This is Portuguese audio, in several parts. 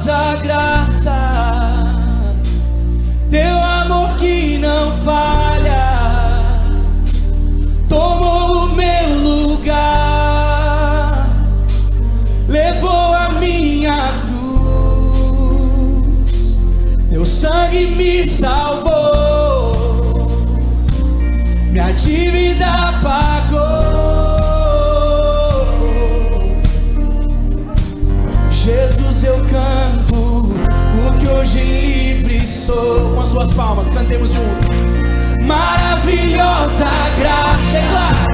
maravilhosa graça, teu amor que não falha, tomou o meu lugar, levou a minha cruz, teu sangue me salvou, minha dívida pagou. Jesus, eu canto, porque hoje livre sou. Com as suas palmas, cantemos juntos. Maravilhosa graça, declara,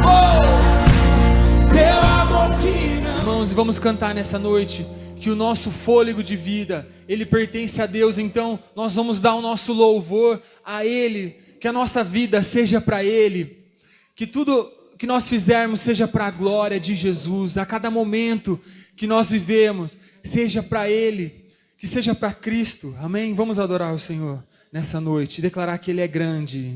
teu amor que não... Irmãos, vamos cantar nessa noite que o nosso fôlego de vida, ele pertence a Deus. Então nós vamos dar o nosso louvor a Ele, que a nossa vida seja para Ele, que tudo que nós fizermos seja para a glória de Jesus. A cada momento que nós vivemos seja para Ele, que seja para Cristo, amém? Vamos adorar o Senhor nessa noite, declarar que Ele é grande.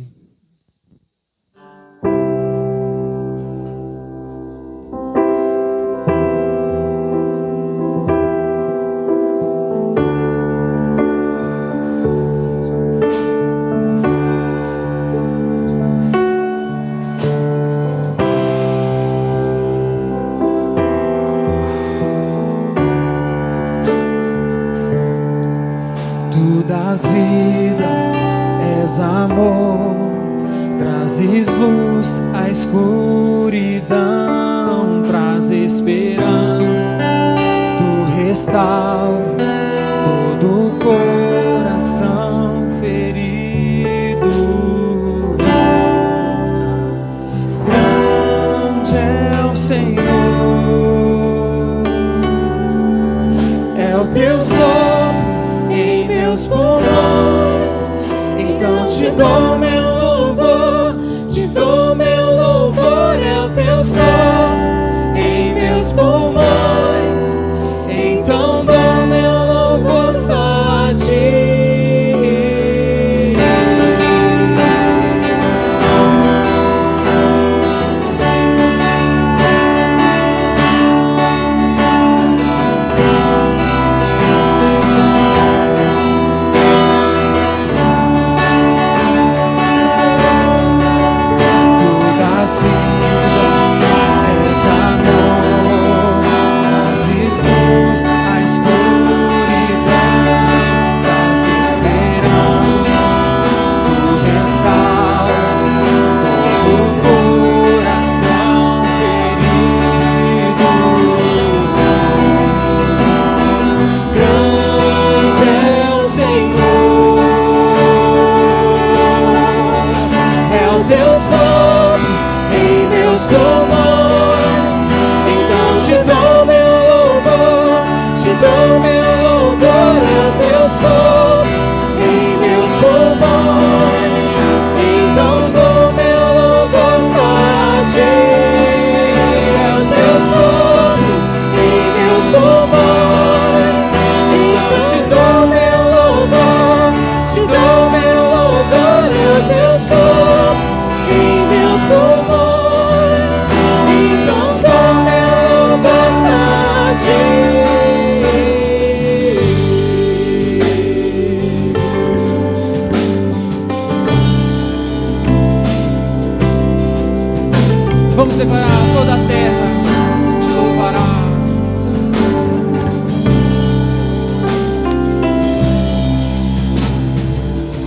Das vida, és amor, trazes luz à escuridão, traz esperança, tu restauras todo o coração ferido. Grande é o Senhor, é o teu sopro em meus pulmões, então te dou meu louvor, te dou meu louvor, é o teu sopro em meus pulmões, então dou meu louvor só a ti. Vamos declarar: toda a terra te louvará.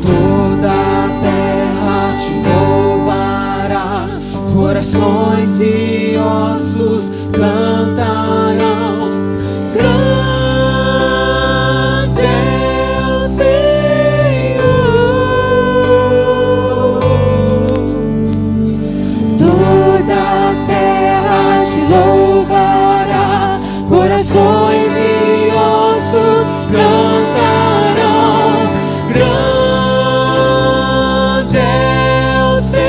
Toda a terra te louvará, corações e ossos cantarão. Grande é o Senhor. Toda a terra te louvará, corações e ossos cantarão. Grande é o Senhor.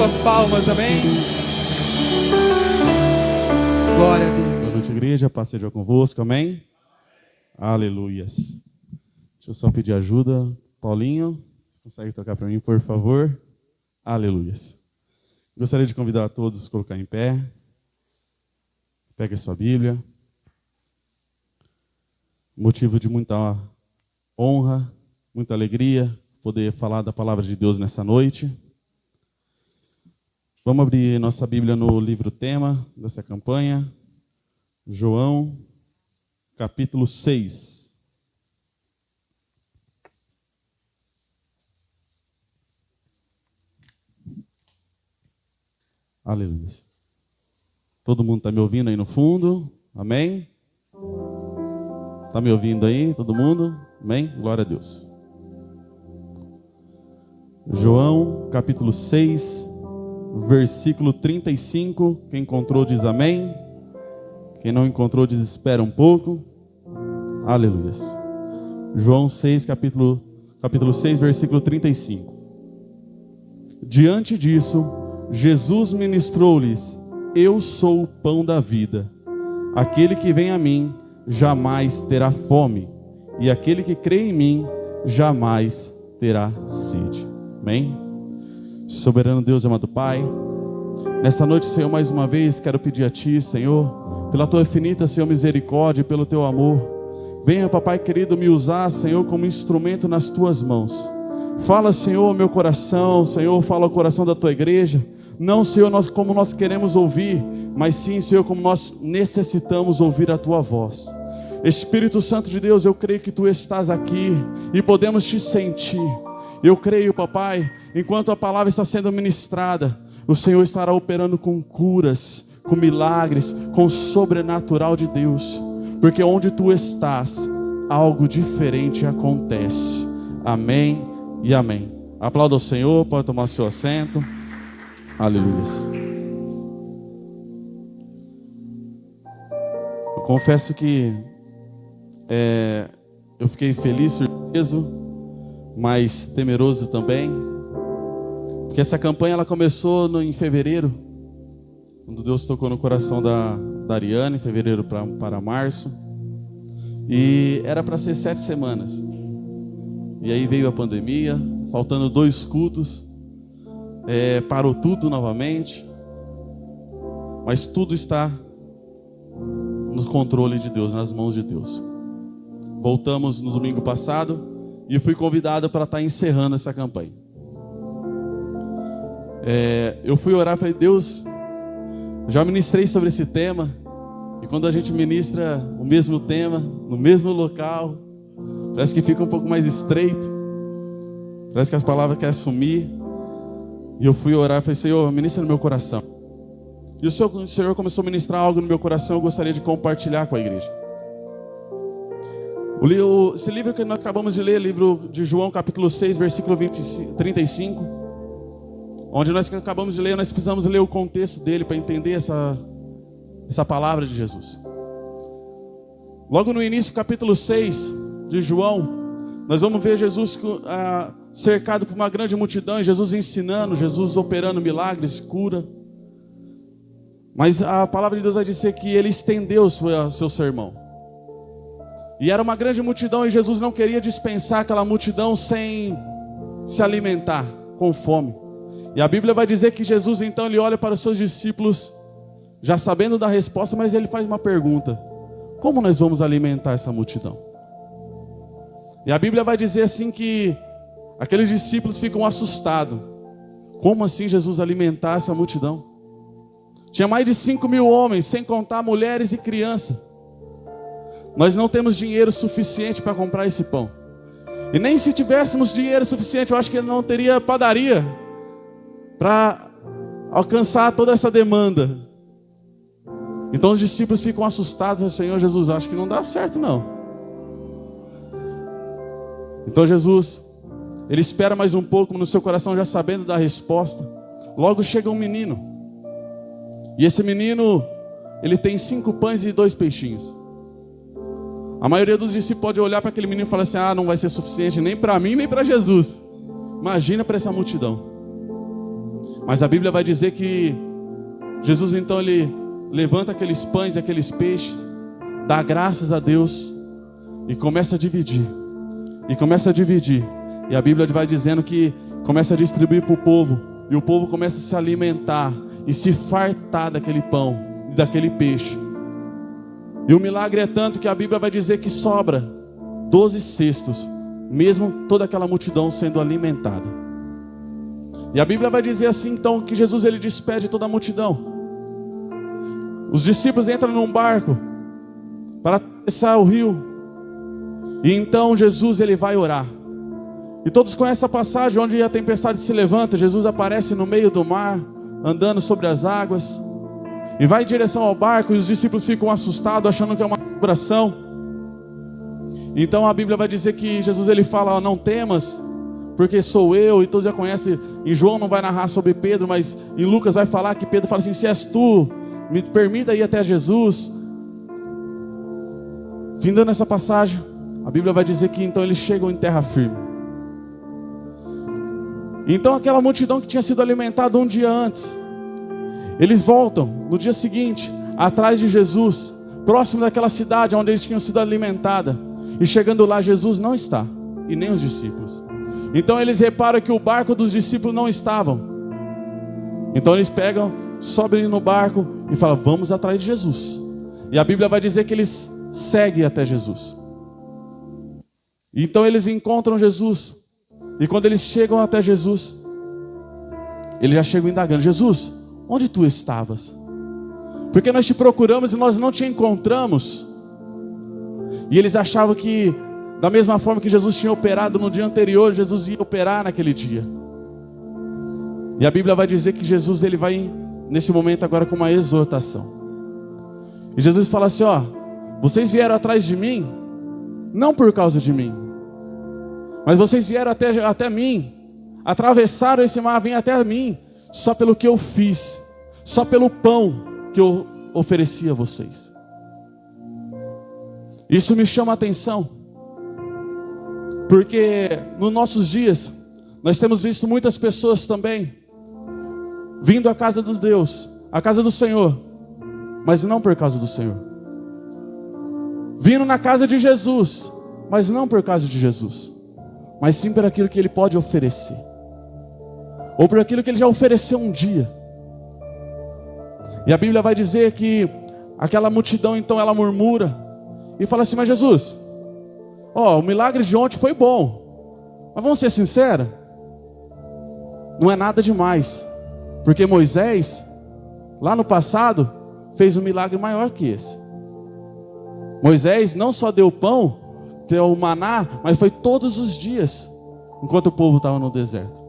suas palmas, amém? Glória a Deus. Boa noite, igreja, paz seja convosco, amém? Aleluias. Deixa eu só pedir ajuda. Paulinho, você consegue tocar para mim, por favor? Aleluias. Gostaria de convidar a todos a se colocar em pé. Pegue a sua Bíblia. Motivo de muita honra, muita alegria, poder falar da palavra de Deus nessa noite. Vamos abrir nossa Bíblia no livro tema dessa campanha, João, capítulo 6. Aleluia. Todo mundo está me ouvindo aí no fundo? Amém? Está me ouvindo aí, todo mundo? Amém? Glória a Deus. João, capítulo 6, versículo 35. Quem encontrou diz amém. Quem não encontrou diz espera um pouco. Aleluia. João 6, capítulo 6, versículo 35. Diante disso, Jesus ministrou-lhes: Eu sou o pão da vida. Aquele que vem a mim jamais terá fome, e aquele que crê em mim jamais terá sede. Amém? Soberano Deus, amado Pai, nessa noite, Senhor, mais uma vez quero pedir a Ti, Senhor, pela Tua infinita, Senhor, misericórdia e pelo Teu amor, venha, Papai querido, me usar, Senhor, como instrumento nas Tuas mãos. Fala, Senhor, ao meu coração, Senhor, fala ao coração da Tua igreja. Não, Senhor, como nós queremos ouvir, mas sim, Senhor, como nós necessitamos ouvir a Tua voz. Espírito Santo de Deus, eu creio que Tu estás aqui e podemos Te sentir. Eu creio, Papai, enquanto a palavra está sendo ministrada, o Senhor estará operando com curas, com milagres, com o sobrenatural de Deus, porque onde Tu estás, algo diferente acontece. Amém e amém. Aplauda o Senhor, pode tomar seu assento. Aleluia. Eu confesso que eu fiquei feliz, surpreso, mas temeroso também, porque essa campanha ela começou em fevereiro, quando Deus tocou no coração da Ariane, em fevereiro para março, e era para ser 7 semanas, e aí veio a pandemia, faltando 2 cultos, parou tudo novamente, mas tudo está no controle de Deus, nas mãos de Deus. Voltamos no domingo passado e eu fui convidado para estar encerrando essa campanha. Eu fui orar e falei: Deus, já ministrei sobre esse tema, e quando a gente ministra o mesmo tema, no mesmo local, parece que fica um pouco mais estreito, parece que as palavras querem sumir. E eu fui orar e falei: Senhor, ministra no meu coração. E o Senhor começou a ministrar algo no meu coração, eu gostaria de compartilhar com a igreja. Esse livro que nós acabamos de ler, livro de João, capítulo 6, versículo 35, onde nós acabamos de ler, nós precisamos ler o contexto dele para entender essa palavra de Jesus. Logo no início, capítulo 6 de João, nós vamos ver Jesus cercado por uma grande multidão, e Jesus ensinando, Jesus operando milagres, cura. Mas a palavra de Deus vai dizer que ele estendeu o seu sermão. E era uma grande multidão, e Jesus não queria dispensar aquela multidão sem se alimentar, com fome. E a Bíblia vai dizer que Jesus então ele olha para os seus discípulos, já sabendo da resposta, mas ele faz uma pergunta: como nós vamos alimentar essa multidão? E a Bíblia vai dizer assim que aqueles discípulos ficam assustados. Como assim Jesus alimentar essa multidão? Tinha mais de 5.000 homens, sem contar mulheres e crianças. Nós não temos dinheiro suficiente para comprar esse pão. E nem se tivéssemos dinheiro suficiente, eu acho que não teria padaria para alcançar toda essa demanda. Então os discípulos ficam assustados. Senhor Jesus, acho que não dá certo não. Então Jesus, ele espera mais um pouco no seu coração, já sabendo da resposta. Logo chega um menino. E esse menino, ele tem 5 pães e 2 peixinhos. A maioria dos discípulos pode olhar para aquele menino e falar assim: não vai ser suficiente nem para mim, nem para Jesus. Imagina para essa multidão. Mas a Bíblia vai dizer que Jesus então ele levanta aqueles pães e aqueles peixes, dá graças a Deus e começa a dividir. E começa a dividir. E a Bíblia vai dizendo que começa a distribuir para o povo. E o povo começa a se alimentar e se fartar daquele pão e daquele peixe. E o milagre é tanto que a Bíblia vai dizer que sobra 12 cestos, mesmo toda aquela multidão sendo alimentada. E a Bíblia vai dizer assim então que Jesus ele despede toda a multidão. Os discípulos entram num barco para atravessar o rio. E então Jesus ele vai orar. E todos conhecem a passagem onde a tempestade se levanta. Jesus aparece no meio do mar, andando sobre as águas. E vai em direção ao barco e os discípulos ficam assustados, achando que é uma vibração. Então a Bíblia vai dizer que Jesus ele fala, não temas, porque sou eu. E todos já conhecem, em João não vai narrar sobre Pedro, mas em Lucas vai falar que Pedro fala assim, se és tu, me permita ir até Jesus. Findando essa passagem, a Bíblia vai dizer que então eles chegam em terra firme. Então aquela multidão que tinha sido alimentada um dia antes, eles voltam no dia seguinte, atrás de Jesus, próximo daquela cidade onde eles tinham sido alimentados. E chegando lá, Jesus não está, e nem os discípulos. Então eles reparam que o barco dos discípulos não estavam. Então eles pegam, sobem no barco e falam, vamos atrás de Jesus. E a Bíblia vai dizer que eles seguem até Jesus. Então eles encontram Jesus. E quando eles chegam até Jesus, eles já chegam indagando, Jesus, onde tu estavas? Porque nós te procuramos e nós não te encontramos. E eles achavam que, da mesma forma que Jesus tinha operado no dia anterior, Jesus ia operar naquele dia. E a Bíblia vai dizer que Jesus ele vai, nesse momento agora, com uma exortação. E Jesus fala assim, ó, vocês vieram atrás de mim, não por causa de mim, mas vocês vieram até mim, atravessaram esse mar, vêm até mim, só pelo que eu fiz, só pelo pão que eu ofereci a vocês. Isso me chama a atenção, porque nos nossos dias, nós temos visto muitas pessoas também, vindo à casa de Deus, à casa do Senhor, mas não por causa do Senhor. Vindo na casa de Jesus, mas não por causa de Jesus, mas sim por aquilo que Ele pode oferecer, ou por aquilo que Ele já ofereceu um dia. E a Bíblia vai dizer que aquela multidão então ela murmura e fala assim, mas Jesus, o milagre de ontem foi bom, mas vamos ser sinceros, não é nada demais, porque Moisés lá no passado fez um milagre maior que esse. Moisés não só deu pão, deu o maná, mas foi todos os dias, enquanto o povo estava no deserto.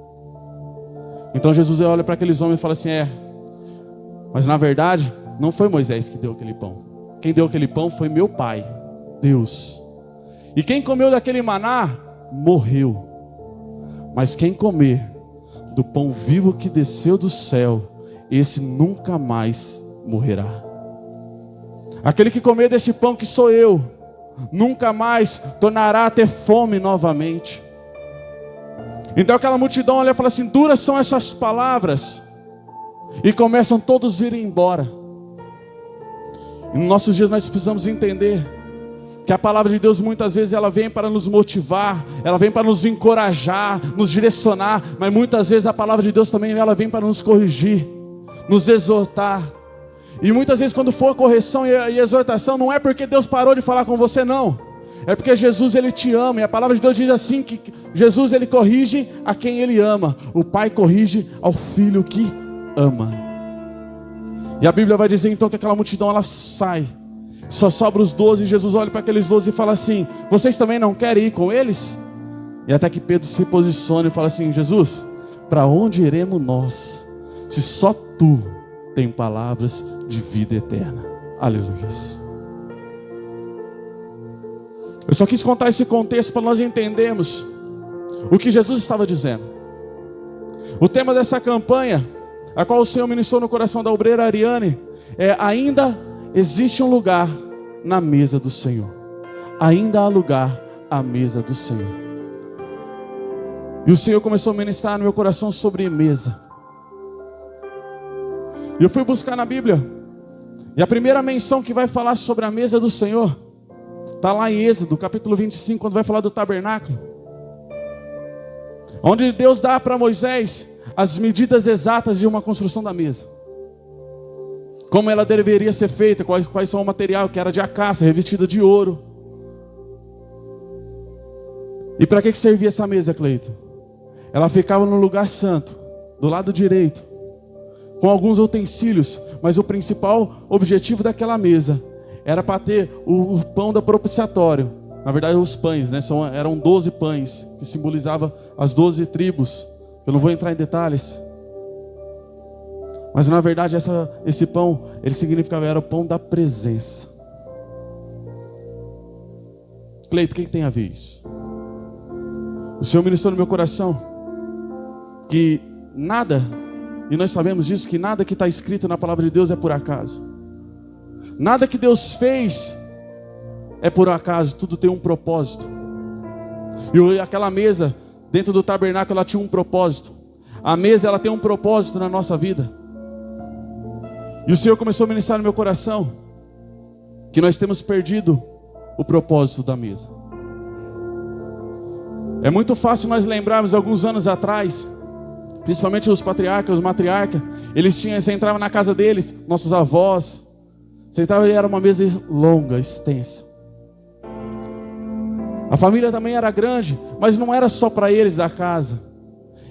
Então Jesus olha para aqueles homens e fala assim, mas na verdade não foi Moisés que deu aquele pão. Quem deu aquele pão foi meu Pai, Deus. E quem comeu daquele maná, morreu. Mas quem comer do pão vivo que desceu do céu, esse nunca mais morrerá. Aquele que comer desse pão que sou eu, nunca mais tornará a ter fome novamente. Então aquela multidão olha e fala assim, duras são essas palavras. E começam todos a ir embora. E nos nossos dias nós precisamos entender que a palavra de Deus muitas vezes ela vem para nos motivar, ela vem para nos encorajar, nos direcionar, mas muitas vezes a palavra de Deus também ela vem para nos corrigir, nos exortar. E muitas vezes quando for a correção e exortação, não é porque Deus parou de falar com você, não. É porque Jesus ele te ama, e a palavra de Deus diz assim, que Jesus ele corrige a quem ele ama. O Pai corrige ao Filho que ama. E a Bíblia vai dizer então que aquela multidão ela sai, só sobra os 12, e Jesus olha para aqueles 12 e fala assim, vocês também não querem ir com eles? E até que Pedro se posiciona e fala assim, Jesus, para onde iremos nós, se só Tu tem palavras de vida eterna? Aleluia. Eu só quis contar esse contexto para nós entendermos o que Jesus estava dizendo. O tema dessa campanha, a qual o Senhor ministrou no coração da obreira Ariane, ainda existe um lugar na mesa do Senhor. Ainda há lugar à mesa do Senhor. E o Senhor começou a ministrar no meu coração sobre mesa. E eu fui buscar na Bíblia. E a primeira menção que vai falar sobre a mesa do Senhor está lá em Êxodo, capítulo 25, quando vai falar do tabernáculo. Onde Deus dá para Moisés as medidas exatas de uma construção da mesa. Como ela deveria ser feita, quais são o material, que era de acácia, revestida de ouro. E para que servia essa mesa, Cleito? Ela ficava no lugar santo, do lado direito, com alguns utensílios, mas o principal objetivo daquela mesa era para ter o pão da propiciatório. Na verdade, os pães, né? Eram 12 pães, que simbolizavam as 12 tribos. Eu não vou entrar em detalhes. Mas na verdade, esse pão, ele significava, era o pão da presença. Cleito, o que tem a ver isso? O Senhor ministrou no meu coração que nada, e nós sabemos disso, que nada que está escrito na palavra de Deus é por acaso. Nada que Deus fez é por acaso, tudo tem um propósito. E aquela mesa dentro do tabernáculo, ela tinha um propósito. A mesa, ela tem um propósito na nossa vida. E o Senhor começou a ministrar no meu coração que nós temos perdido o propósito da mesa. É muito fácil nós lembrarmos alguns anos atrás, principalmente os patriarcas, os matriarcas, você entrava na casa deles, nossos avós, você entrava e era uma mesa longa, extensa. A família também era grande, mas não era só para eles da casa.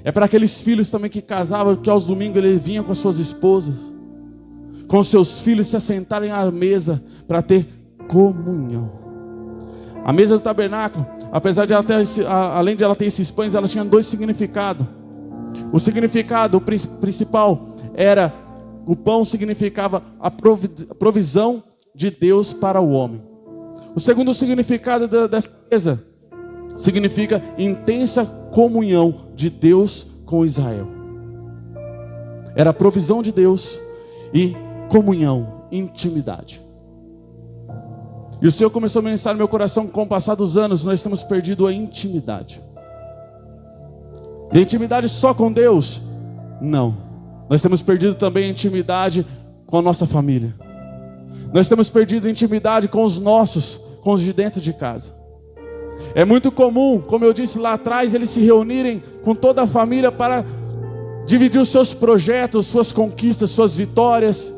É para aqueles filhos também que casavam, que aos domingos eles vinham com as suas esposas, com seus filhos se assentarem à mesa para ter comunhão. A mesa do tabernáculo, apesar de ela ter além de ela ter esses pães, ela tinha dois significados. O significado principal era, o pão significava a provisão de Deus para o homem. O segundo significado dessa mesa significa intensa comunhão de Deus com Israel. Era a provisão de Deus e comunhão, intimidade. E o Senhor começou a ministrar no meu coração que com o passar dos anos nós temos perdido a intimidade. E a intimidade só com Deus? Não. Nós temos perdido também a intimidade com a nossa família. Nós temos perdido a intimidade com os nossos, com os de dentro de casa. É muito comum, como eu disse lá atrás, eles se reunirem com toda a família para dividir os seus projetos, suas conquistas, suas vitórias,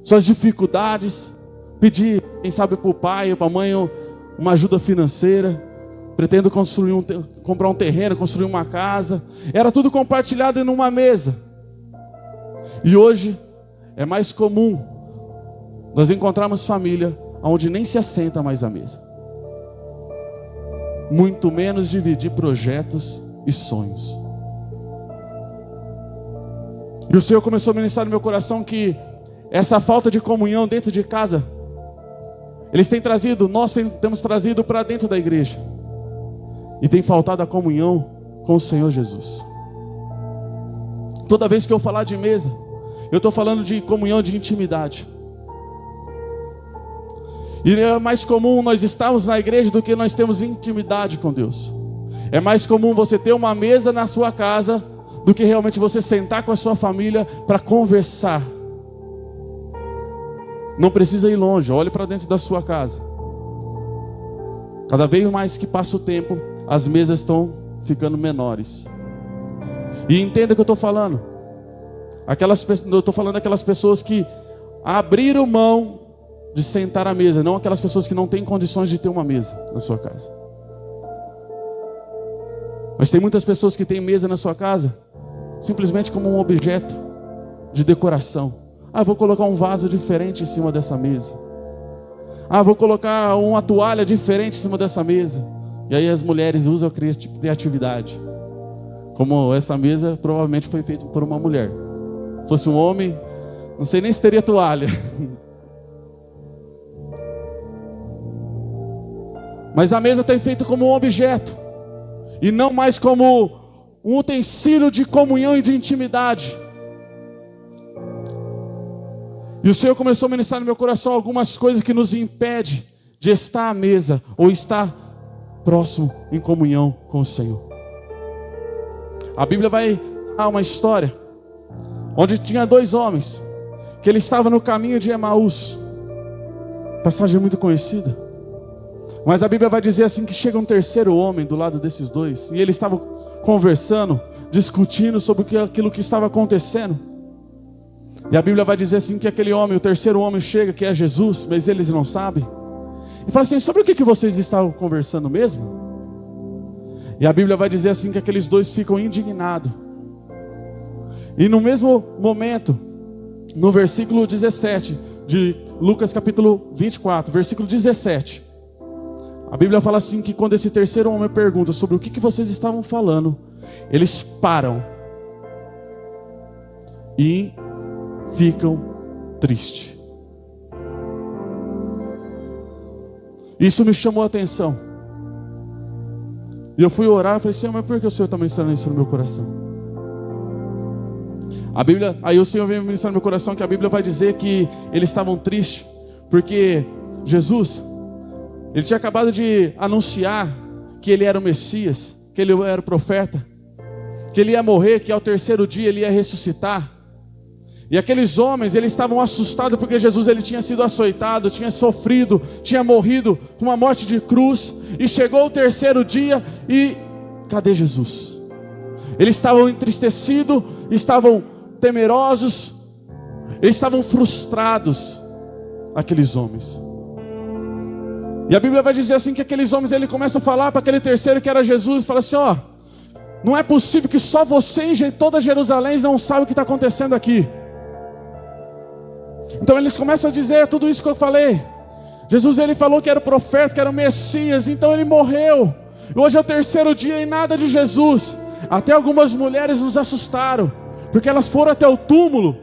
suas dificuldades, pedir, quem sabe para o pai ou para a mãe uma ajuda financeira, pretendo comprar um terreno, construir uma casa. Era tudo compartilhado em uma mesa. E hoje é mais comum nós encontrarmos família onde nem se assenta mais à mesa, muito menos dividir projetos e sonhos. E o Senhor começou a ministrar no meu coração que essa falta de comunhão dentro de casa, nós temos trazido para dentro da igreja. E tem faltado a comunhão com o Senhor Jesus. Toda vez que eu falar de mesa, eu estou falando de comunhão, de intimidade. E é mais comum nós estarmos na igreja do que nós temos intimidade com Deus. É mais comum você ter uma mesa na sua casa do que realmente você sentar com a sua família para conversar. Não precisa ir longe, olhe para dentro da sua casa. Cada vez mais que passa o tempo, as mesas estão ficando menores. E entenda o que eu estou falando. Eu estou falando daquelas pessoas que abriram mão de sentar à mesa, não aquelas pessoas que não têm condições de ter uma mesa na sua casa. Mas tem muitas pessoas que têm mesa na sua casa simplesmente como um objeto de decoração. Vou colocar um vaso diferente em cima dessa mesa. Vou colocar uma toalha diferente em cima dessa mesa. E aí as mulheres usam a criatividade. Como essa mesa provavelmente foi feita por uma mulher. Se fosse um homem, não sei nem se teria toalha. Mas a mesa tem feito como um objeto, e não mais como um utensílio de comunhão e de intimidade. E o Senhor começou a ministrar no meu coração algumas coisas que nos impedem de estar à mesa, ou estar próximo em comunhão com o Senhor. A Bíblia vai dar uma história, onde tinha 2 homens, que ele estava no caminho de Emaús. Passagem muito conhecida. Mas a Bíblia vai dizer assim que chega um terceiro homem do lado desses 2, e eles estavam conversando, discutindo sobre aquilo que estava acontecendo. E a Bíblia vai dizer assim que aquele homem, o terceiro homem chega, que é Jesus, mas eles não sabem. E fala assim: sobre o que vocês estavam conversando mesmo? E a Bíblia vai dizer assim que aqueles 2 ficam indignados. E no mesmo momento, no versículo 17 de Lucas capítulo 24, versículo 17, a Bíblia fala assim que quando esse terceiro homem pergunta sobre o que vocês estavam falando, eles param e ficam tristes. Isso me chamou a atenção. E eu fui orar e falei: Senhor, mas por que o Senhor está ministrando isso no meu coração? A Bíblia, aí o Senhor veio ministrar no meu coração que a Bíblia vai dizer que eles estavam tristes, porque Jesus, ele tinha acabado de anunciar que ele era o Messias, que ele era o profeta, que ele ia morrer, que ao terceiro dia ele ia ressuscitar. E aqueles homens, eles estavam assustados porque Jesus ele tinha sido açoitado, tinha sofrido, tinha morrido com uma morte de cruz. E chegou o terceiro dia e cadê Jesus? Eles estavam entristecidos, estavam temerosos, eles estavam frustrados, aqueles homens. E a Bíblia vai dizer assim que aqueles homens, ele começa a falar para aquele terceiro que era Jesus, fala assim: ó, não é possível que só você e toda Jerusalém não sabe o que está acontecendo aqui. Então eles começam a dizer tudo isso que eu falei. Jesus ele falou que era o profeta, que era o Messias, então ele morreu. Hoje é o terceiro dia e nada de Jesus. Até algumas mulheres nos assustaram, porque elas foram até o túmulo,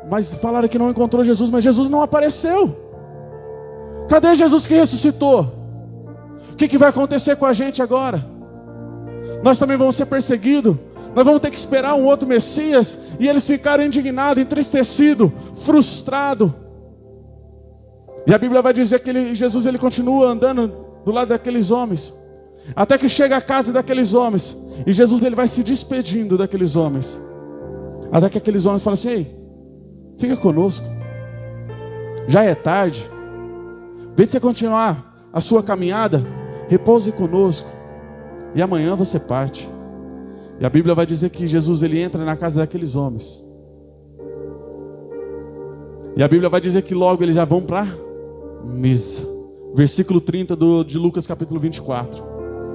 mas falaram que não encontrou Jesus, mas Jesus não apareceu. Cadê Jesus que ressuscitou? O que vai acontecer com a gente agora? Nós também vamos ser perseguidos. Nós vamos ter que esperar um outro Messias. E eles ficaram indignados, entristecidos, frustrados. E a Bíblia vai dizer que Jesus ele continua andando do lado daqueles homens, até que chega à casa daqueles homens. E Jesus ele vai se despedindo daqueles homens, até que aqueles homens falam assim: ei, fica conosco, já é tarde, em vez de você continuar a sua caminhada, repouse conosco, e amanhã você parte. E a Bíblia vai dizer que Jesus ele entra na casa daqueles homens. E a Bíblia vai dizer que logo eles já vão para a mesa. Versículo 30 de Lucas capítulo 24.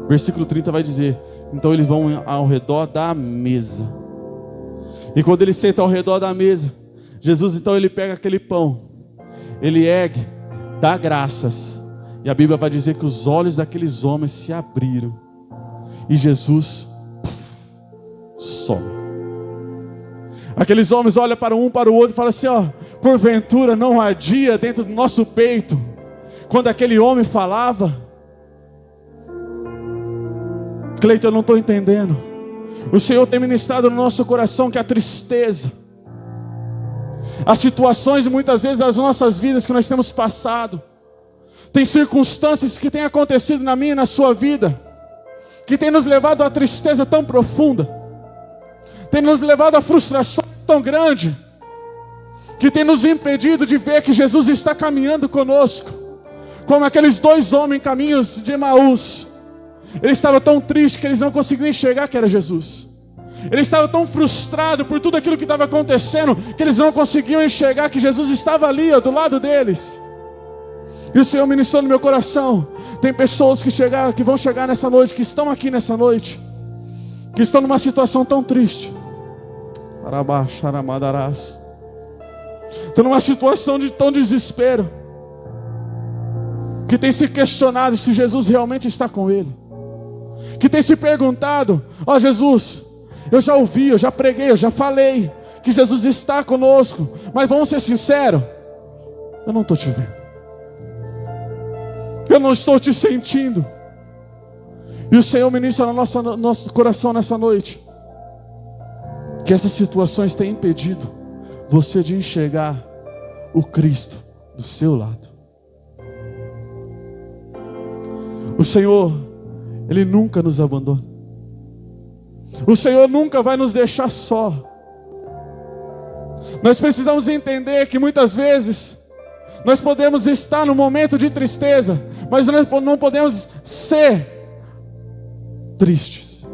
Versículo 30 vai dizer: então eles vão ao redor da mesa. E quando eles sentam ao redor da mesa, Jesus então ele pega aquele pão, ele ergue, dá graças. E a Bíblia vai dizer que os olhos daqueles homens se abriram. E Jesus some. Aqueles homens olham para um para o outro e falam assim: ó, porventura não ardia dentro do nosso peito quando aquele homem falava? Cleiton, eu não estou entendendo. O Senhor tem ministrado no nosso coração que a tristeza, as situações muitas vezes das nossas vidas que nós temos passado, tem circunstâncias que têm acontecido na minha e na sua vida, que tem nos levado a tristeza tão profunda, tem nos levado a frustração tão grande, que tem nos impedido de ver que Jesus está caminhando conosco, como aqueles 2 homens em caminhos de Emaús. Eles estavam tão tristes que eles não conseguiam enxergar que era Jesus. Eles estavam tão frustrados por tudo aquilo que estava acontecendo, que eles não conseguiam enxergar que Jesus estava ali, ó, do lado deles. E o Senhor ministrou no meu coração. Tem pessoas que vão chegar nessa noite, que estão aqui nessa noite, que estão numa situação tão triste. Estão numa situação de tão desespero, que tem se questionado se Jesus realmente está com ele, que tem se perguntado: ó Jesus, eu já ouvi, eu já preguei, eu já falei que Jesus está conosco, mas vamos ser sinceros, eu não estou te vendo, eu não estou te sentindo. E o Senhor ministra no nosso coração nessa noite que essas situações têm impedido você de enxergar o Cristo do seu lado. O Senhor, Ele nunca nos abandona. O Senhor nunca vai nos deixar só. Nós precisamos entender que muitas vezes nós podemos estar no momento de tristeza, mas nós não podemos ser tristes.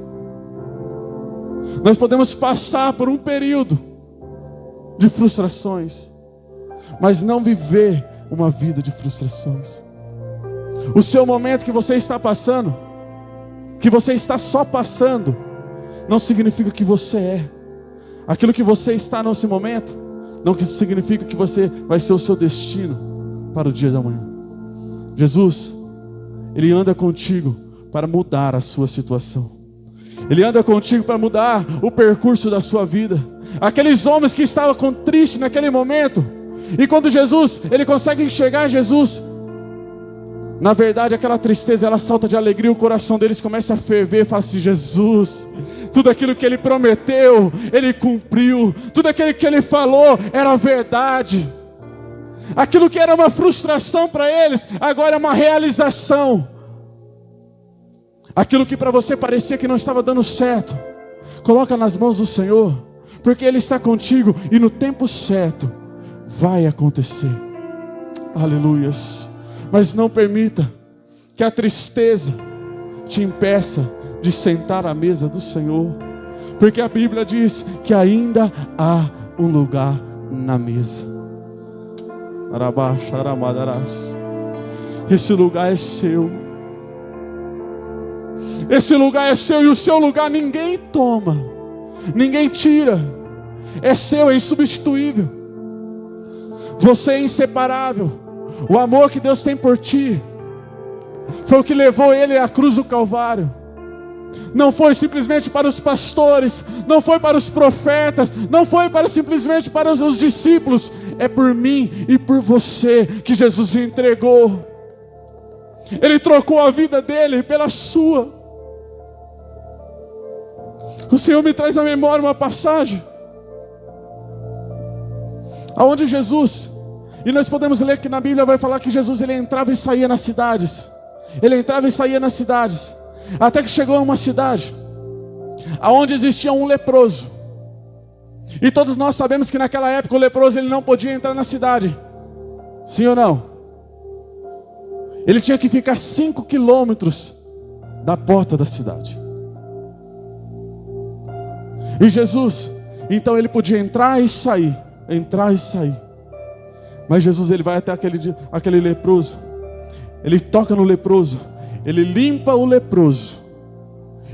Nós podemos passar por um período de frustrações, mas não viver uma vida de frustrações. O seu momento que você está passando, que você está só passando, não significa que você é. Aquilo que você está nesse momento, não significa que você vai ser o seu destino para o dia da manhã. Jesus, Ele anda contigo para mudar a sua situação. Ele anda contigo para mudar o percurso da sua vida. Aqueles homens que estavam tristes naquele momento, e quando Jesus, ele consegue enxergar Jesus, na verdade aquela tristeza, ela salta de alegria, o coração deles começa a ferver, e fala assim: Jesus, tudo aquilo que Ele prometeu, Ele cumpriu. Tudo aquilo que Ele falou era verdade. Aquilo que era uma frustração para eles, agora é uma realização. Aquilo que para você parecia que não estava dando certo, coloca nas mãos do Senhor, porque Ele está contigo e no tempo certo vai acontecer. Aleluias. Mas não permita que a tristeza te impeça de sentar à mesa do Senhor, porque a Bíblia diz que ainda há um lugar na mesa. Esse lugar é seu. Esse lugar é seu, e o seu lugar ninguém toma, ninguém tira. É seu, é insubstituível. Você é inseparável. O amor que Deus tem por ti foi o que levou Ele à cruz do Calvário. Não foi simplesmente para os pastores, não foi para os profetas, não foi simplesmente para os discípulos. É por mim e por você que Jesus entregou. Ele trocou a vida dele pela sua. O Senhor me traz à memória uma passagem aonde Jesus, e nós podemos ler que na Bíblia vai falar que Jesus, ele entrava e saía nas cidades. Ele entrava e saía nas cidades, até que chegou a uma cidade aonde existia um leproso. E todos nós sabemos que naquela época o leproso, ele não podia entrar na cidade. Sim ou não? Ele tinha que ficar 5 quilômetros da porta da cidade. E Jesus, então ele podia entrar e sair, entrar e sair. Mas Jesus, ele vai até aquele leproso. Ele toca no leproso, ele limpa o leproso.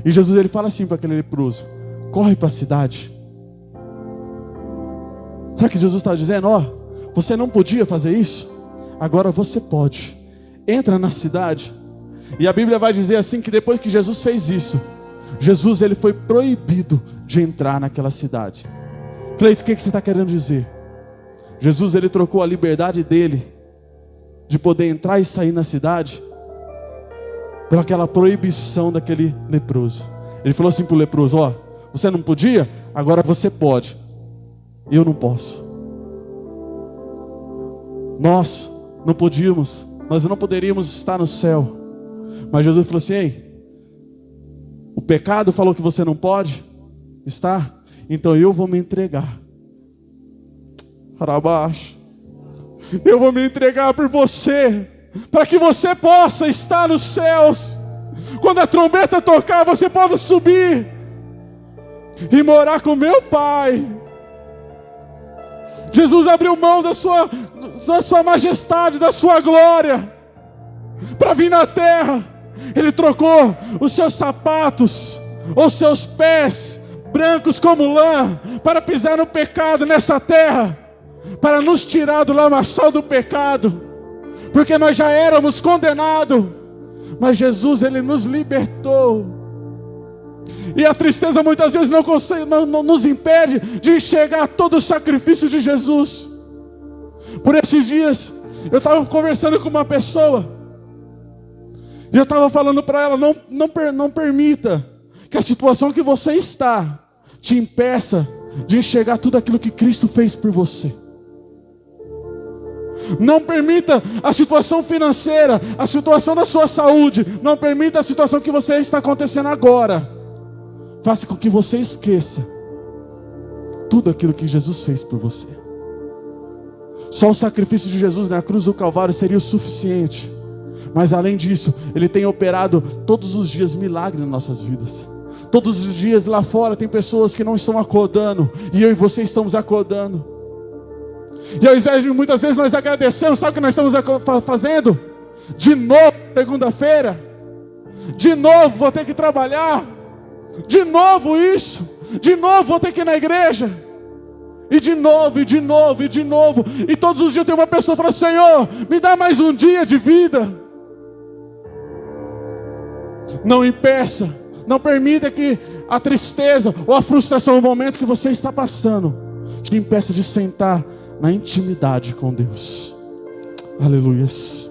E Jesus, ele fala assim para aquele leproso: corre para a cidade. Sabe o que Jesus está dizendo? Ó, você não podia fazer isso, agora você pode. Entra na cidade. E a Bíblia vai dizer assim, que depois que Jesus fez isso, Jesus, ele foi proibido de entrar naquela cidade. Cleito, o que você está querendo dizer? Jesus, ele trocou a liberdade dele de poder entrar e sair na cidade por aquela proibição daquele leproso. Ele falou assim para o leproso: ó, você não podia, agora você pode. Eu não posso. Nós não podíamos, nós não poderíamos estar no céu. Mas Jesus falou assim: ei, o pecado falou que você não pode estar, então eu vou me entregar. Para baixo. Eu vou me entregar por você, para que você possa estar nos céus. Quando a trombeta tocar, você pode subir e morar com meu Pai. Jesus abriu mão da sua majestade, da sua glória, para vir na terra. Ele trocou os seus sapatos, os seus pés brancos como lã, para pisar no pecado nessa terra, para nos tirar do lamaçal do pecado, porque nós já éramos condenados, mas Jesus, ele nos libertou. E a tristeza muitas vezes não nos impede de enxergar todo o sacrifício de Jesus. Por esses dias, eu estava conversando com uma pessoa, e eu estava falando para ela: não permita que a situação que você está te impeça de enxergar tudo aquilo que Cristo fez por você. Não permita a situação financeira, a situação da sua saúde, não permita a situação que você está acontecendo agora, faça com que você esqueça tudo aquilo que Jesus fez por você. Só o sacrifício de Jesus na cruz do Calvário seria o suficiente. Mas além disso, Ele tem operado todos os dias milagres nas nossas vidas. Todos os dias lá fora tem pessoas que não estão acordando, e eu e você estamos acordando. E ao invés de muitas vezes nós agradecemos, sabe o que nós estamos fazendo? De novo, segunda-feira, de novo vou ter que trabalhar, de novo isso, de novo vou ter que ir na igreja, e de novo, e de novo, e de novo. E todos os dias tem uma pessoa que fala: Senhor, me dá mais um dia de vida. Não impeça, não permita que a tristeza ou a frustração, o momento que você está passando, te impeça de sentar na intimidade com Deus. Aleluias.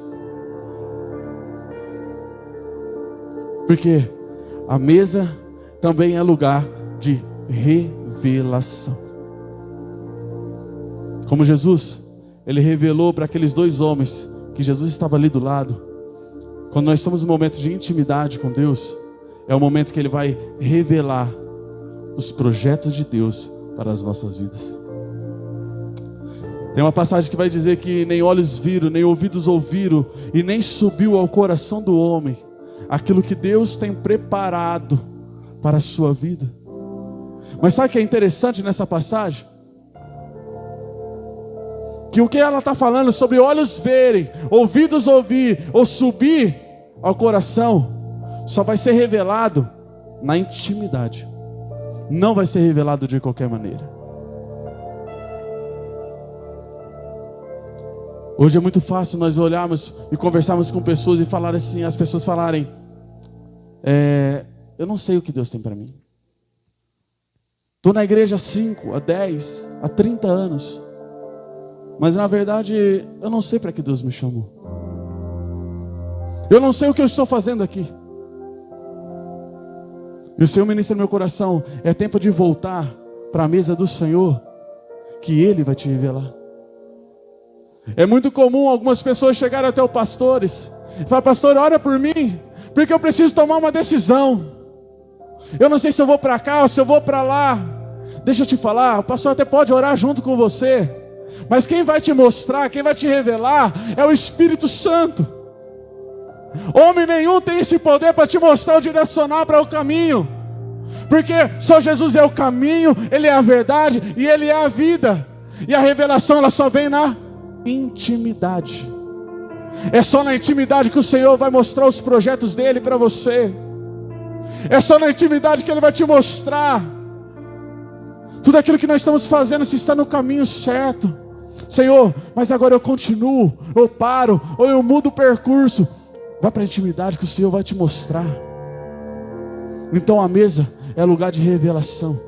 Porque a mesa também é lugar de revelação. Como Jesus, Ele revelou para aqueles dois homens que Jesus estava ali do lado. Quando nós estamos em momentos de intimidade com Deus, é o momento que Ele vai revelar os projetos de Deus para as nossas vidas. Tem uma passagem que vai dizer que nem olhos viram, nem ouvidos ouviram, e nem subiu ao coração do homem aquilo que Deus tem preparado para a sua vida. Mas sabe o que é interessante nessa passagem? Que o que ela está falando sobre olhos verem, ouvidos ouvir, ou subir ao coração, só vai ser revelado na intimidade. Não vai ser revelado de qualquer maneira. Hoje é muito fácil nós olharmos e conversarmos com pessoas e falar assim, as pessoas falarem: eu não sei o que Deus tem para mim. Estou na igreja há 5, há 10, há 30 anos. Mas na verdade, eu não sei para que Deus me chamou. Eu não sei o que eu estou fazendo aqui. E o Senhor ministra no meu coração: é tempo de voltar para a mesa do Senhor, que Ele vai te revelar. É muito comum algumas pessoas chegarem até os pastores e falar: pastor, ora por mim, porque eu preciso tomar uma decisão. Eu não sei se eu vou para cá ou se eu vou para lá. Deixa eu te falar, o pastor até pode orar junto com você, mas quem vai te mostrar, quem vai te revelar é o Espírito Santo. Homem nenhum tem esse poder para te mostrar, o direcionar para o caminho, porque só Jesus é o caminho, Ele é a verdade e Ele é a vida. E a revelação ela só vem na intimidade. É só na intimidade que o Senhor vai mostrar os projetos dEle para você. É só na intimidade que Ele vai te mostrar tudo aquilo que nós estamos fazendo, se está no caminho certo. Senhor, mas agora eu continuo, eu paro, ou eu mudo o percurso. Vá para a intimidade que o Senhor vai te mostrar. Então a mesa é lugar de revelação.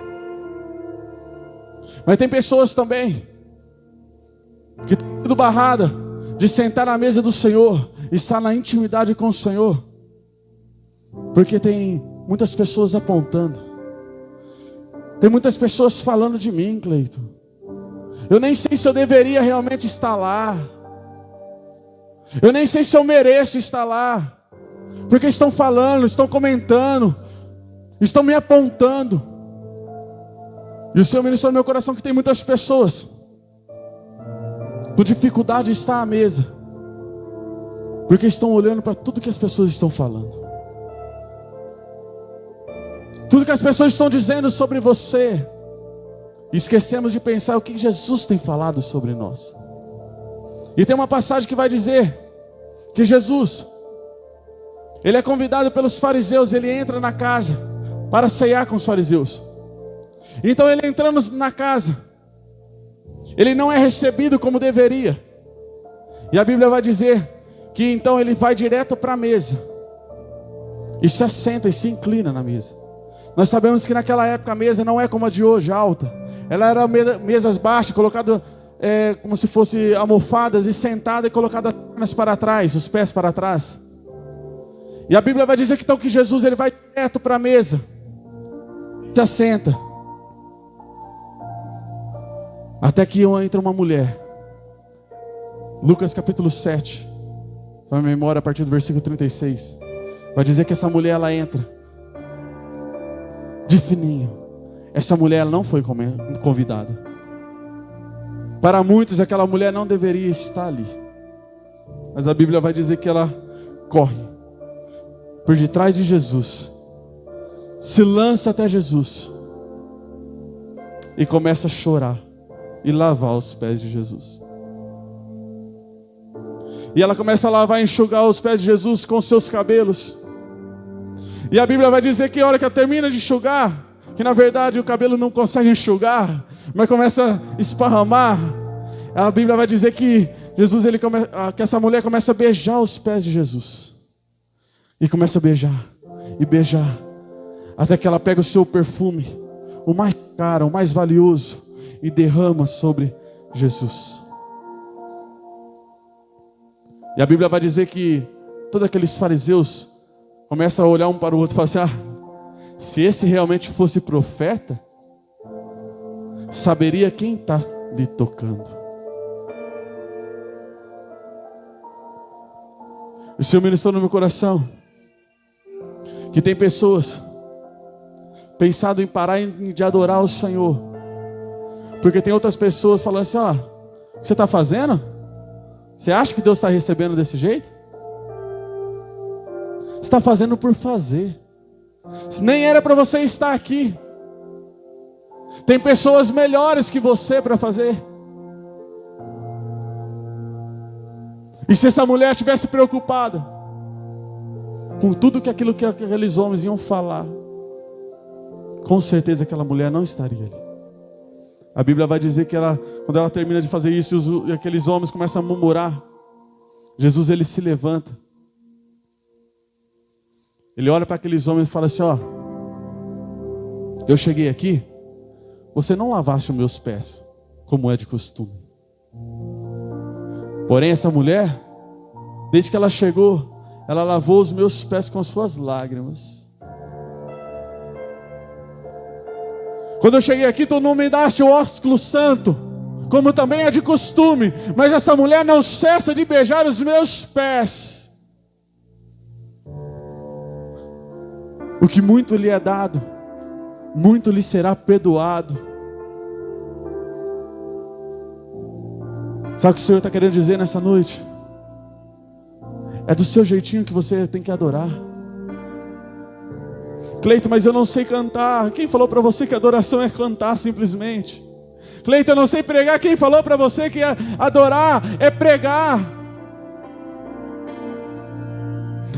Mas tem pessoas também que têm sido barrada de sentar na mesa do Senhor, estar na intimidade com o Senhor, porque tem muitas pessoas apontando, tem muitas pessoas falando de mim, Cleiton. Eu nem sei se eu deveria realmente estar lá, eu nem sei se eu mereço estar lá, porque estão falando, estão comentando, estão me apontando. E o Senhor ministrou no meu coração que tem muitas pessoas com dificuldade de estar à mesa, porque estão olhando para tudo que as pessoas estão falando, tudo que as pessoas estão dizendo sobre você. Esquecemos de pensar o que Jesus tem falado sobre nós. E tem uma passagem que vai dizer que Jesus, Ele é convidado pelos fariseus, Ele entra na casa para ceiar com os fariseus. Então Ele entrando na casa, Ele não é recebido como deveria. E a Bíblia vai dizer que então Ele vai direto para a mesa e se assenta e se inclina na mesa. Nós sabemos que naquela época a mesa não é como a de hoje, alta. Ela era mesas baixas, colocadas como se fossem almofadas, e sentada e colocada as pernas para trás, os pés para trás. E a Bíblia vai dizer que então que Jesus Ele vai direto para a mesa, se assenta. Até que entra uma mulher. Lucas capítulo 7, sua memória a partir do versículo 36. Vai dizer que essa mulher ela entra de fininho. Essa mulher ela não foi convidada. Para muitos aquela mulher não deveria estar ali. Mas a Bíblia vai dizer que ela corre por detrás de Jesus, se lança até Jesus e começa a chorar e lavar os pés de Jesus. E ela começa a lavar e enxugar os pés de Jesus com seus cabelos. E a Bíblia vai dizer que a hora que ela termina de enxugar, que na verdade o cabelo não consegue enxugar, mas começa a esparramar. A Bíblia vai dizer que que essa mulher começa a beijar os pés de Jesus. E começa a beijar, e beijar, até que ela pega o seu perfume, o mais caro, o mais valioso, e derrama sobre Jesus. E a Bíblia vai dizer que todos aqueles fariseus começam a olhar um para o outro e falam assim: se esse realmente fosse profeta, saberia quem está lhe tocando. O Senhor ministrou no meu coração que tem pessoas pensado em parar de adorar o Senhor, porque tem outras pessoas falando assim: o que você está fazendo? Você acha que Deus está recebendo desse jeito? Você está fazendo por fazer. Nem era para você estar aqui. Tem pessoas melhores que você para fazer. E se essa mulher estivesse preocupada com tudo que aqueles homens iam falar, com certeza aquela mulher não estaria ali. A Bíblia vai dizer que quando ela termina de fazer isso, e aqueles homens começam a murmurar, Jesus ele se levanta. Ele olha para aqueles homens e fala assim: eu cheguei aqui, você não lavaste os meus pés, como é de costume. Porém essa mulher, desde que ela chegou, ela lavou os meus pés com suas lágrimas. Quando eu cheguei aqui, tu não me daste o ósculo santo, como também é de costume, mas essa mulher não cessa de beijar os meus pés. O que muito lhe é dado, muito lhe será perdoado. Sabe o que o Senhor está querendo dizer nessa noite? É do seu jeitinho que você tem que adorar. Cleito, mas eu não sei cantar. Quem falou para você que adoração é cantar simplesmente? Cleito, eu não sei pregar. Quem falou para você que adorar é pregar?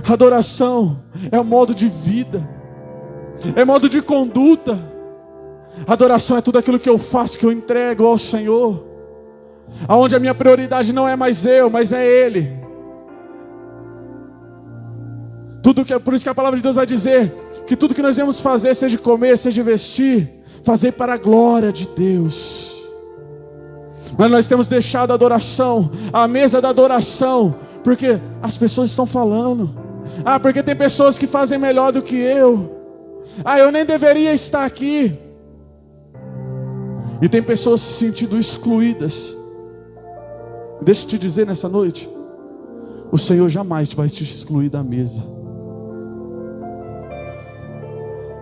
Adoração é um modo de vida, é modo de conduta. Adoração é tudo aquilo que eu faço, que eu entrego ao Senhor, aonde a minha prioridade não é mais eu, mas é Ele. Por isso que a palavra de Deus vai dizer que tudo que nós vamos fazer, seja comer, seja vestir, fazer para a glória de Deus. Mas nós temos deixado a adoração, a mesa da adoração, porque as pessoas estão falando: porque tem pessoas que fazem melhor do que eu. Eu nem deveria estar aqui. E tem pessoas se sentindo excluídas. Deixa eu te dizer nessa noite, o Senhor jamais vai te excluir da mesa.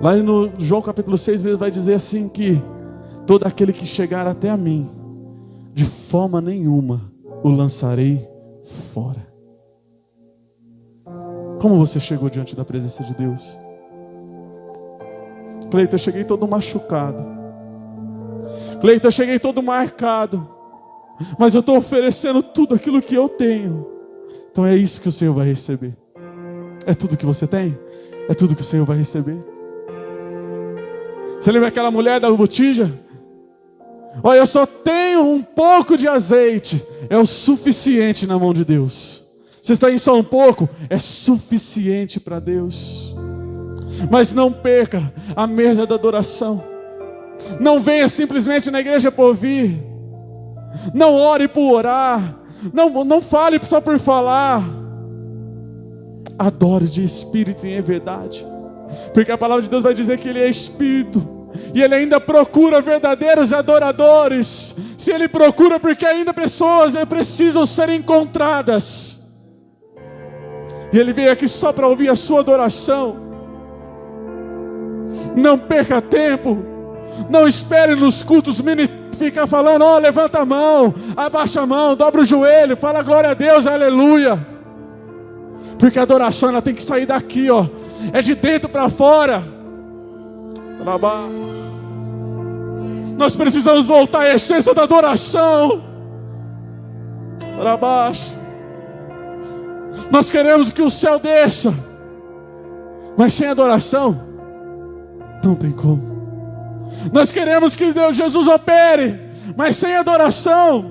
Lá no João capítulo 6 vai dizer assim que todo aquele que chegar até a mim, de forma nenhuma o lançarei fora. Como você chegou diante da presença de Deus? Cleito, eu cheguei todo machucado. Cleito, eu cheguei todo marcado. Mas eu estou oferecendo tudo aquilo que eu tenho. Então é isso que o Senhor vai receber. É tudo que você tem? É tudo que o Senhor vai receber. Você lembra aquela mulher da botija? Eu só tenho um pouco de azeite. É o suficiente na mão de Deus. Você está em só um pouco? É suficiente para Deus. Mas não perca a mesa da adoração. Não venha simplesmente na igreja por vir. Não ore por orar. Não fale só por falar. Adore de espírito e em verdade. Porque a palavra de Deus vai dizer que Ele é espírito. E Ele ainda procura verdadeiros adoradores. Se Ele procura, porque ainda pessoas precisam ser encontradas. E Ele veio aqui só para ouvir a sua adoração. Não perca tempo. Não espere nos cultos ficar falando, ó, levanta a mão, abaixa a mão, dobra o joelho, fala glória a Deus, aleluia. Porque a adoração, ela tem que sair daqui, ó. É de dentro para fora. Nós precisamos voltar à essência da adoração. Para baixo. Nós queremos que o céu desça, mas sem adoração não tem como. Nós queremos que Deus, Jesus opere, mas sem adoração.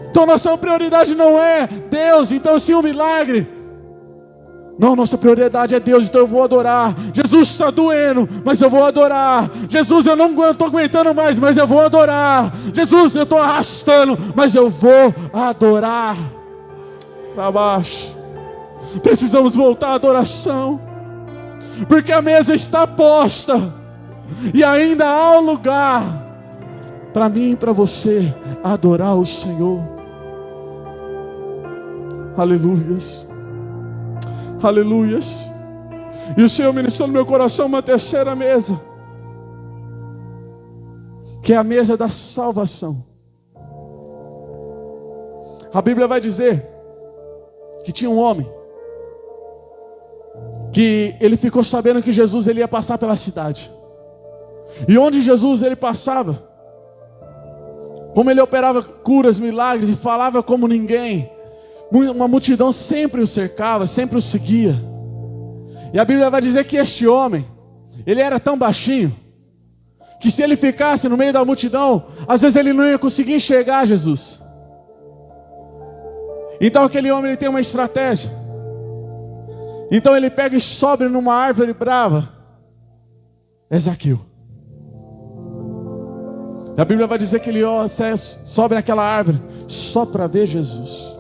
Então nossa prioridade não é Deus, então sim o milagre. Não, nossa prioridade é Deus, então eu vou adorar. Jesus está doendo, mas eu vou adorar. Jesus, eu não estou aguentando mais, mas eu vou adorar. Jesus, eu estou arrastando, mas eu vou adorar. Para baixo. Precisamos voltar à adoração, porque a mesa está posta e ainda há um lugar para mim e para você adorar o Senhor. Aleluias. Aleluias. E o Senhor ministrou no meu coração uma terceira mesa, que é a mesa da salvação. A Bíblia vai dizer que tinha um homem que ele ficou sabendo que Jesus ele ia passar pela cidade. E onde Jesus ele passava, como ele operava curas, milagres e falava como ninguém, uma multidão sempre o cercava, sempre o seguia. E a Bíblia vai dizer que este homem, ele era tão baixinho, que se ele ficasse no meio da multidão, às vezes ele não ia conseguir enxergar Jesus. Então aquele homem ele tem uma estratégia. Então ele pega e sobe numa árvore brava. É Zaqueu. A Bíblia vai dizer que ele sobe naquela árvore só para ver Jesus.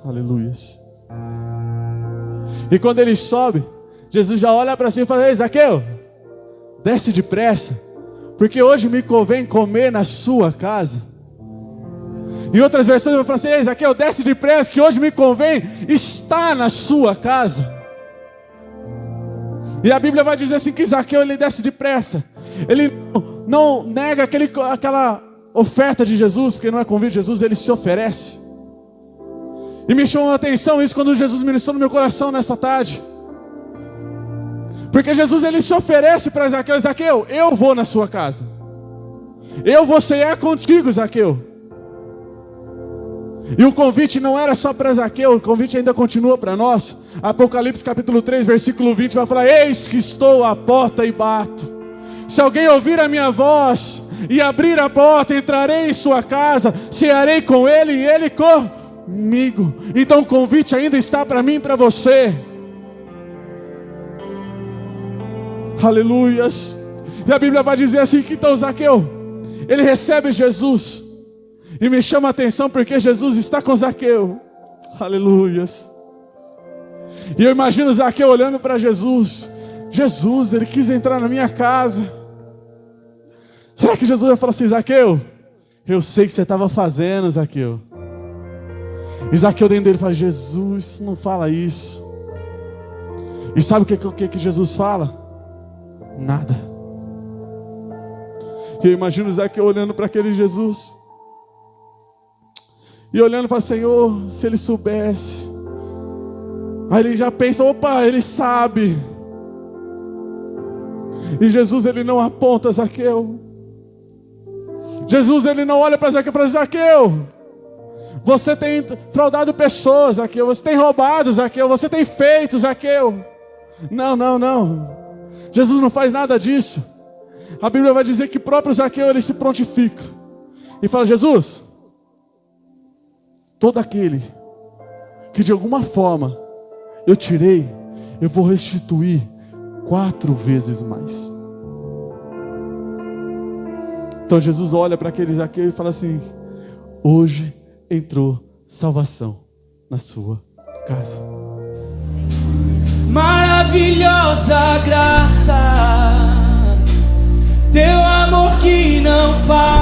Aleluias. E quando ele sobe, Jesus já olha para cima e fala: ei, Zaqueu, desce depressa, porque hoje me convém comer na sua casa. Em outras versões eu falo assim: ei, Zaqueu, desce depressa, que hoje me convém estar na sua casa. E a Bíblia vai dizer assim que Zaqueu ele desce depressa. Ele não nega aquela oferta de Jesus, porque não é convite de Jesus, ele se oferece. E me chamou a atenção isso quando Jesus ministrou no meu coração nessa tarde. Porque Jesus ele se oferece para Zaqueu: Zaqueu, eu vou na sua casa. Eu vou cear contigo, Zaqueu. E o convite não era só para Zaqueu, o convite ainda continua para nós. Apocalipse capítulo 3, versículo 20 vai falar: eis que estou à porta e bato. Se alguém ouvir a minha voz e abrir a porta, entrarei em sua casa, cearei com ele e ele comigo. Então o convite ainda está para mim e para você. Aleluias. E a Bíblia vai dizer assim que então Zaqueu, ele recebe Jesus. E me chama a atenção porque Jesus está com Zaqueu. Aleluias. E eu imagino Zaqueu olhando para Jesus. Jesus, ele quis entrar na minha casa. Será que Jesus vai falar assim: Zaqueu, eu sei o que você estava fazendo, Zaqueu. E Zaqueu dentro dele fala: Jesus, não fala isso. E sabe o que Jesus fala? Nada. E eu imagino Zaqueu olhando para aquele Jesus. E olhando para o Senhor, se ele soubesse. Aí ele já pensa: opa, ele sabe. E Jesus ele não aponta Zaqueu. Jesus ele não olha para Zaqueu e fala: Zaqueu, você tem fraudado pessoas, Zaqueu. Você tem roubado, Zaqueu. Você tem feito, Zaqueu. Não, não, não. Jesus não faz nada disso. A Bíblia vai dizer que o próprio Zaqueu ele se prontifica e fala: Jesus, todo aquele que de alguma forma eu tirei, eu vou restituir 4 vezes mais. Então Jesus olha para aquele Zaqueu e fala assim: hoje entrou salvação na sua casa. Maravilhosa graça, teu amor que não falha.